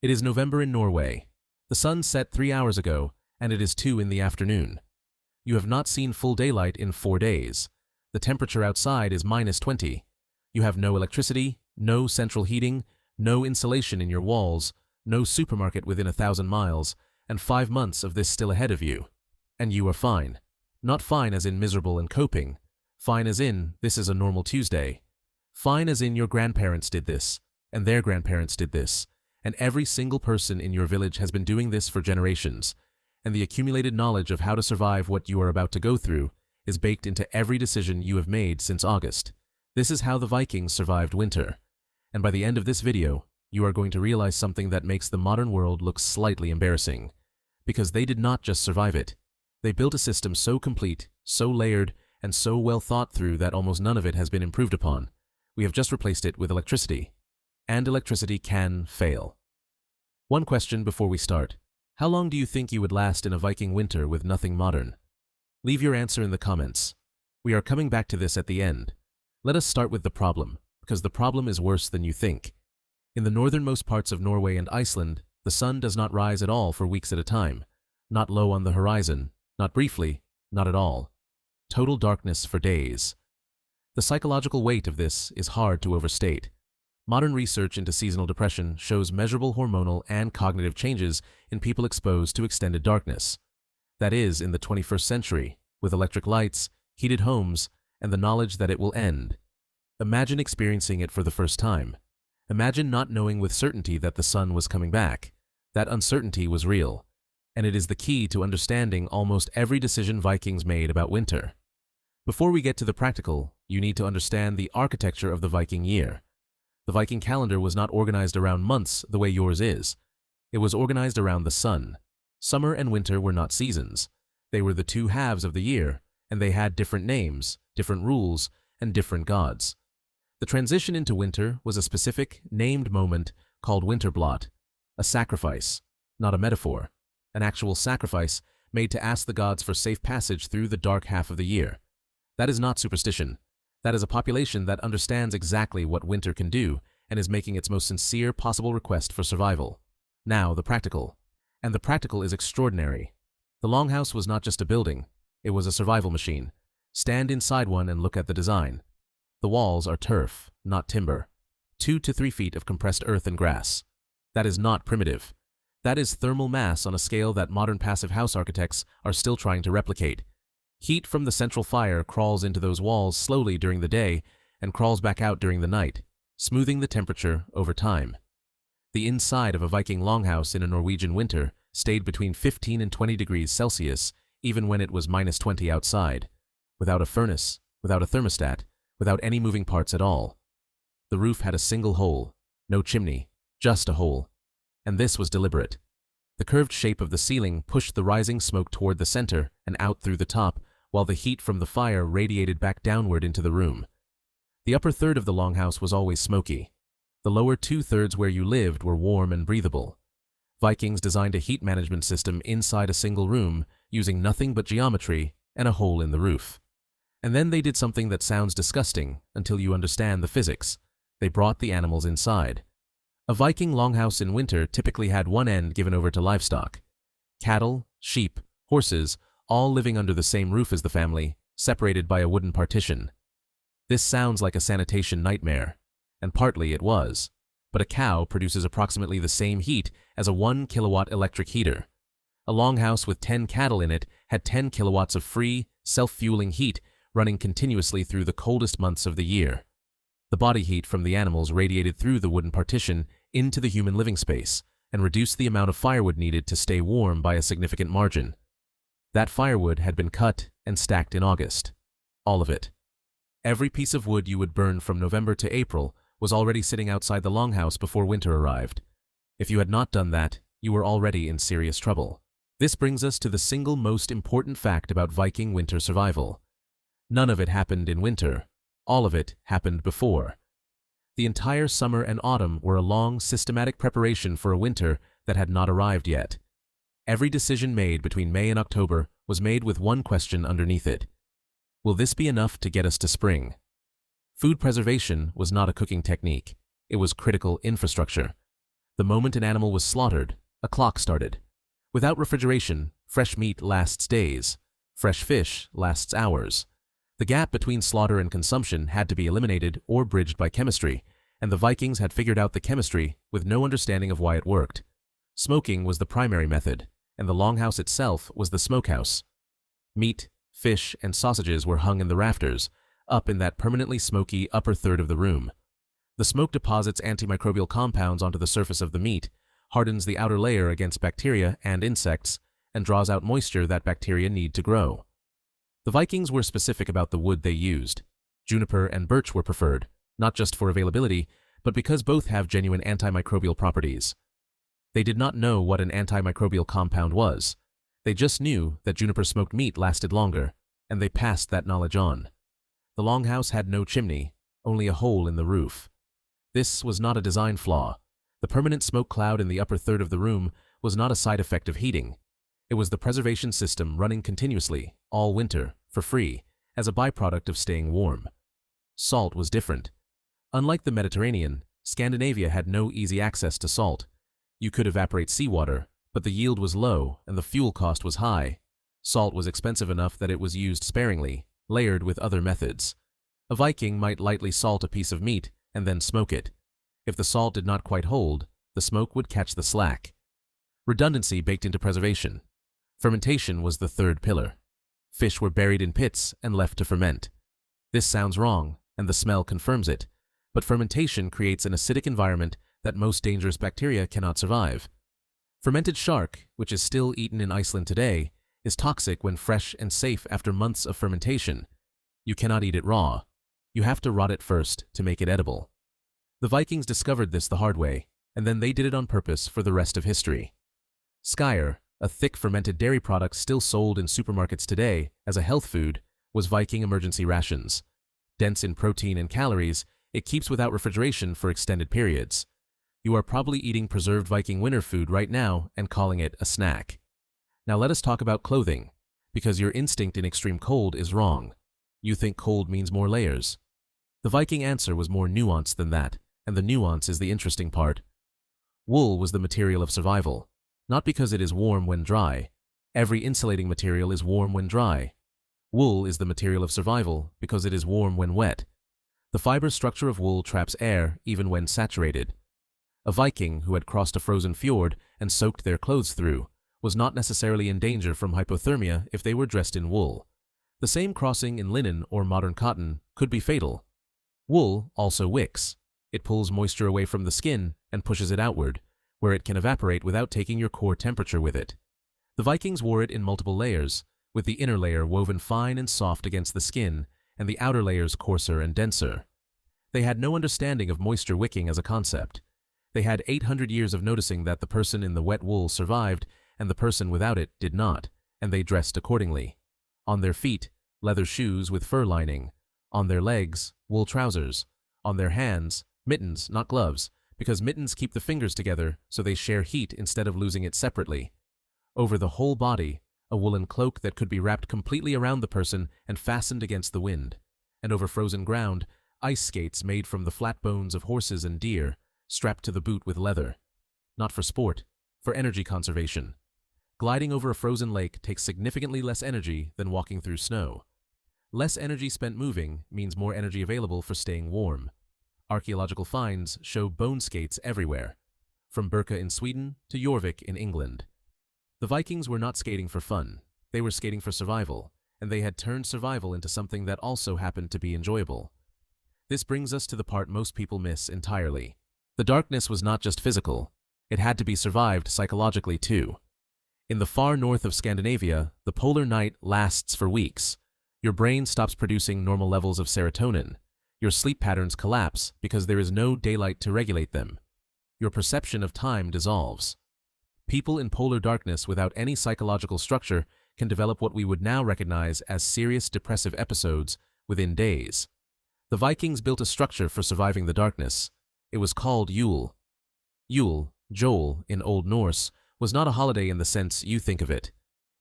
It is November in Norway. The sun set 3 hours ago, and it is 2 in the afternoon. You have not seen full daylight in 4 days. The temperature outside is -20. You have no electricity, no central heating, no insulation in your walls, no supermarket within 1,000 miles, and 5 months of this still ahead of you. And you are fine. Not fine as in miserable and coping. Fine as in, this is a normal Tuesday. Fine as in your grandparents did this, and their grandparents did this, and every single person in your village has been doing this for generations, and the accumulated knowledge of how to survive what you are about to go through is baked into every decision you have made since August. This is how the Vikings survived winter. And by the end of this video, you are going to realize something that makes the modern world look slightly embarrassing. Because they did not just survive it. They built a system so complete, so layered, and so well thought through that almost none of it has been improved upon. We have just replaced it with electricity. And electricity can fail. One question before we start. How long do you think you would last in a Viking winter with nothing modern? Leave your answer in the comments. We are coming back to this at the end. Let us start with the problem, because the problem is worse than you think. In the northernmost parts of Norway and Iceland, the sun does not rise at all for weeks at a time. Not low on the horizon, not briefly, not at all. Total darkness for days. The psychological weight of this is hard to overstate. Modern research into seasonal depression shows measurable hormonal and cognitive changes in people exposed to extended darkness. That is, in the 21st century, with electric lights, heated homes, and the knowledge that it will end. Imagine experiencing it for the first time. Imagine not knowing with certainty that the sun was coming back. That uncertainty was real, and it is the key to understanding almost every decision Vikings made about winter. Before we get to the practical, you need to understand the architecture of the Viking year. The Viking calendar was not organized around months the way yours is. It was organized around the sun. Summer and winter were not seasons. They were the two halves of the year, and they had different names, different rules, and different gods. The transition into winter was a specific, named moment called Winterblot, a sacrifice, not a metaphor, an actual sacrifice made to ask the gods for safe passage through the dark half of the year. That is not superstition. That is a population that understands exactly what winter can do and is making its most sincere possible request for survival. Now, the practical. And the practical is extraordinary. The longhouse was not just a building. It was a survival machine. Stand inside one and look at the design. The walls are turf, not timber. 2 to 3 feet of compressed earth and grass. That is not primitive. That is thermal mass on a scale that modern passive house architects are still trying to replicate. Heat from the central fire crawls into those walls slowly during the day and crawls back out during the night, smoothing the temperature over time. The inside of a Viking longhouse in a Norwegian winter stayed between 15 and 20 degrees Celsius even when it was -20 outside, without a furnace, without a thermostat, without any moving parts at all. The roof had a single hole, no chimney, just a hole. And this was deliberate. The curved shape of the ceiling pushed the rising smoke toward the center and out through the top, while the heat from the fire radiated back downward into the room. The upper third of the longhouse was always smoky. The lower 2/3 where you lived were warm and breathable. Vikings designed a heat management system inside a single room, using nothing but geometry and a hole in the roof. And then they did something that sounds disgusting until you understand the physics. They brought the animals inside. A Viking longhouse in winter typically had one end given over to livestock. Cattle, sheep, horses, all living under the same roof as the family, separated by a wooden partition. This sounds like a sanitation nightmare, and partly it was. But a cow produces approximately the same heat as a 1 kilowatt electric heater. A longhouse with 10 cattle in it had 10 kilowatts of free, self-fueling heat running continuously through the coldest months of the year. The body heat from the animals radiated through the wooden partition into the human living space and reduced the amount of firewood needed to stay warm by a significant margin. That firewood had been cut and stacked in August. All of it. Every piece of wood you would burn from November to April was already sitting outside the longhouse before winter arrived. If you had not done that, you were already in serious trouble. This brings us to the single most important fact about Viking winter survival. None of it happened in winter. All of it happened before. The entire summer and autumn were a long, systematic preparation for a winter that had not arrived yet. Every decision made between May and October was made with one question underneath it. Will this be enough to get us to spring? Food preservation was not a cooking technique. It was critical infrastructure. The moment an animal was slaughtered, a clock started. Without refrigeration, fresh meat lasts days. Fresh fish lasts hours. The gap between slaughter and consumption had to be eliminated or bridged by chemistry, and the Vikings had figured out the chemistry with no understanding of why it worked. Smoking was the primary method, and the longhouse itself was the smokehouse. Meat, fish, and sausages were hung in the rafters, up in that permanently smoky upper third of the room. The smoke deposits antimicrobial compounds onto the surface of the meat, hardens the outer layer against bacteria and insects, and draws out moisture that bacteria need to grow. The Vikings were specific about the wood they used. Juniper and birch were preferred, not just for availability, but because both have genuine antimicrobial properties. They did not know what an antimicrobial compound was. They just knew that juniper smoked meat lasted longer, and they passed that knowledge on. The longhouse had no chimney, only a hole in the roof. This was not a design flaw. The permanent smoke cloud in the upper third of the room was not a side effect of heating. It was the preservation system running continuously, all winter, for free, as a byproduct of staying warm. Salt was different. Unlike the Mediterranean, Scandinavia had no easy access to salt. You could evaporate seawater, but the yield was low and the fuel cost was high. Salt was expensive enough that it was used sparingly, layered with other methods. A Viking might lightly salt a piece of meat and then smoke it. If the salt did not quite hold, the smoke would catch the slack. Redundancy baked into preservation. Fermentation was the third pillar. Fish were buried in pits and left to ferment. This sounds wrong, and the smell confirms it, but fermentation creates an acidic environment that most dangerous bacteria cannot survive. Fermented shark, which is still eaten in Iceland today, is toxic when fresh and safe after months of fermentation. You cannot eat it raw. You have to rot it first to make it edible. The Vikings discovered this the hard way, and then they did it on purpose for the rest of history. Skyr, a thick fermented dairy product still sold in supermarkets today as a health food, was Viking emergency rations. Dense in protein and calories, it keeps without refrigeration for extended periods. You are probably eating preserved Viking winter food right now and calling it a snack. Now let us talk about clothing, because your instinct in extreme cold is wrong. You think cold means more layers. The Viking answer was more nuanced than that, and the nuance is the interesting part. Wool was the material of survival, not because it is warm when dry. Every insulating material is warm when dry. Wool is the material of survival because it is warm when wet. The fiber structure of wool traps air even when saturated. A Viking who had crossed a frozen fjord and soaked their clothes through was not necessarily in danger from hypothermia if they were dressed in wool. The same crossing in linen or modern cotton could be fatal. Wool also wicks. It pulls moisture away from the skin and pushes it outward, where it can evaporate without taking your core temperature with it. The Vikings wore it in multiple layers, with the inner layer woven fine and soft against the skin, and the outer layers coarser and denser. They had no understanding of moisture wicking as a concept. They had 800 years of noticing that the person in the wet wool survived and the person without it did not, and they dressed accordingly. On their feet, leather shoes with fur lining. On their legs, wool trousers. On their hands, mittens, not gloves, because mittens keep the fingers together so they share heat instead of losing it separately. Over the whole body, a woolen cloak that could be wrapped completely around the person and fastened against the wind. And over frozen ground, ice skates made from the flat bones of horses and deer, strapped to the boot with leather. Not for sport, for energy conservation. Gliding over a frozen lake takes significantly less energy than walking through snow. Less energy spent moving means more energy available for staying warm. Archaeological finds show bone skates everywhere, from Birka in Sweden to Jorvik in England. The Vikings were not skating for fun, they were skating for survival, and they had turned survival into something that also happened to be enjoyable. This brings us to the part most people miss entirely. The darkness was not just physical, it had to be survived psychologically too. In the far north of Scandinavia, the polar night lasts for weeks. Your brain stops producing normal levels of serotonin. Your sleep patterns collapse because there is no daylight to regulate them. Your perception of time dissolves. People in polar darkness without any psychological structure can develop what we would now recognize as serious depressive episodes within days. The Vikings built a structure for surviving the darkness. It was called Yule. Yule, Joel in Old Norse, was not a holiday in the sense you think of it.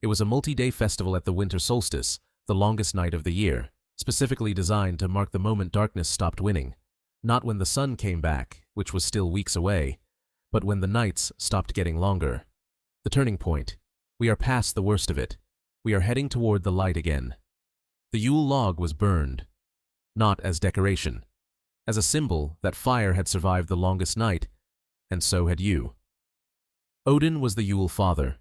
It was a multi-day festival at the winter solstice, the longest night of the year, specifically designed to mark the moment darkness stopped winning. Not when the sun came back, which was still weeks away, but when the nights stopped getting longer. The turning point. We are past the worst of it. We are heading toward the light again. The Yule log was burned, not as decoration, as a symbol that fire had survived the longest night, and so had you. Odin was the Yule father,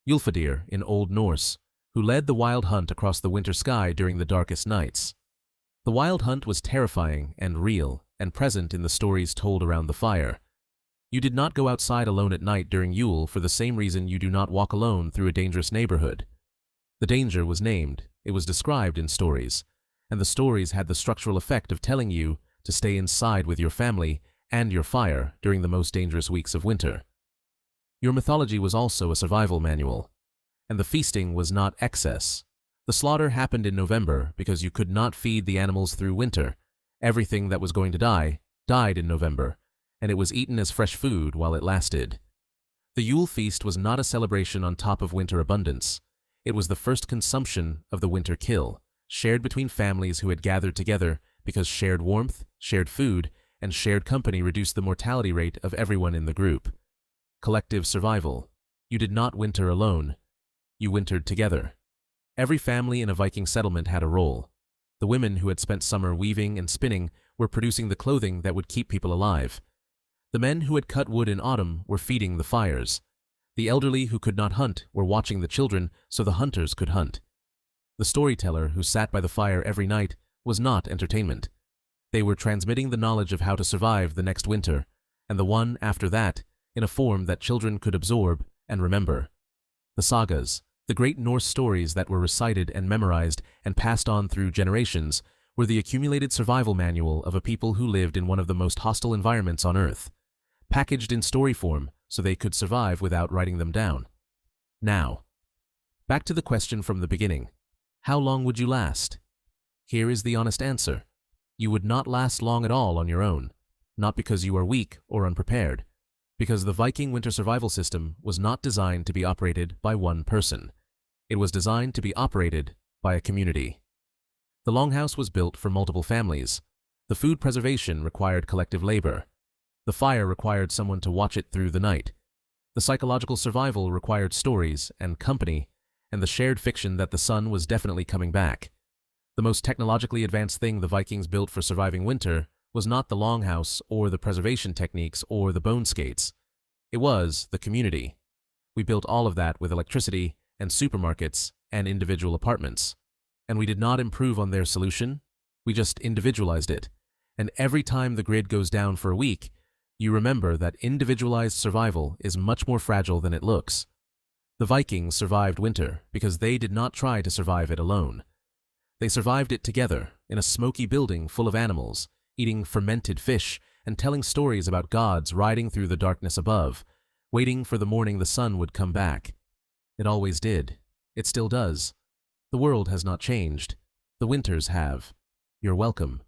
Ylfadir in Old Norse, who led the wild hunt across the winter sky during the darkest nights. The wild hunt was terrifying and real and present in the stories told around the fire. You did not go outside alone at night during Yule for the same reason you do not walk alone through a dangerous neighborhood. The danger was named, it was described in stories, and the stories had the structural effect of telling you to stay inside with your family and your fire during the most dangerous weeks of winter. Your mythology was also a survival manual, and the feasting was not excess. The slaughter happened in November because you could not feed the animals through winter. Everything that was going to die died in November, and it was eaten as fresh food while it lasted. The Yule feast was not a celebration on top of winter abundance. It was the first consumption of the winter kill, shared between families who had gathered together because shared warmth, shared food, and shared company reduced the mortality rate of everyone in the group. Collective survival. You did not winter alone. You wintered together. Every family in a Viking settlement had a role. The women who had spent summer weaving and spinning were producing the clothing that would keep people alive. The men who had cut wood in autumn were feeding the fires. The elderly who could not hunt were watching the children so the hunters could hunt. The storyteller who sat by the fire every night was not entertainment. They were transmitting the knowledge of how to survive the next winter, and the one after that, in a form that children could absorb and remember. The sagas, the great Norse stories that were recited and memorized and passed on through generations, were the accumulated survival manual of a people who lived in one of the most hostile environments on Earth, packaged in story form so they could survive without writing them down. Now, back to the question from the beginning. How long would you last? Here is the honest answer. You would not last long at all on your own, not because you are weak or unprepared, because the Viking winter survival system was not designed to be operated by one person. It was designed to be operated by a community. The longhouse was built for multiple families. The food preservation required collective labor. The fire required someone to watch it through the night. The psychological survival required stories and company, and the shared fiction that the sun was definitely coming back. The most technologically advanced thing the Vikings built for surviving winter was not the longhouse or the preservation techniques or the bone skates. It was the community. We built all of that with electricity and supermarkets and individual apartments. And we did not improve on their solution. We just individualized it. And every time the grid goes down for a week, you remember that individualized survival is much more fragile than it looks. The Vikings survived winter because they did not try to survive it alone. They survived it together in a smoky building full of animals, eating fermented fish and telling stories about gods riding through the darkness above, waiting for the morning the sun would come back. It always did. It still does. The world has not changed. The winters have. You're welcome.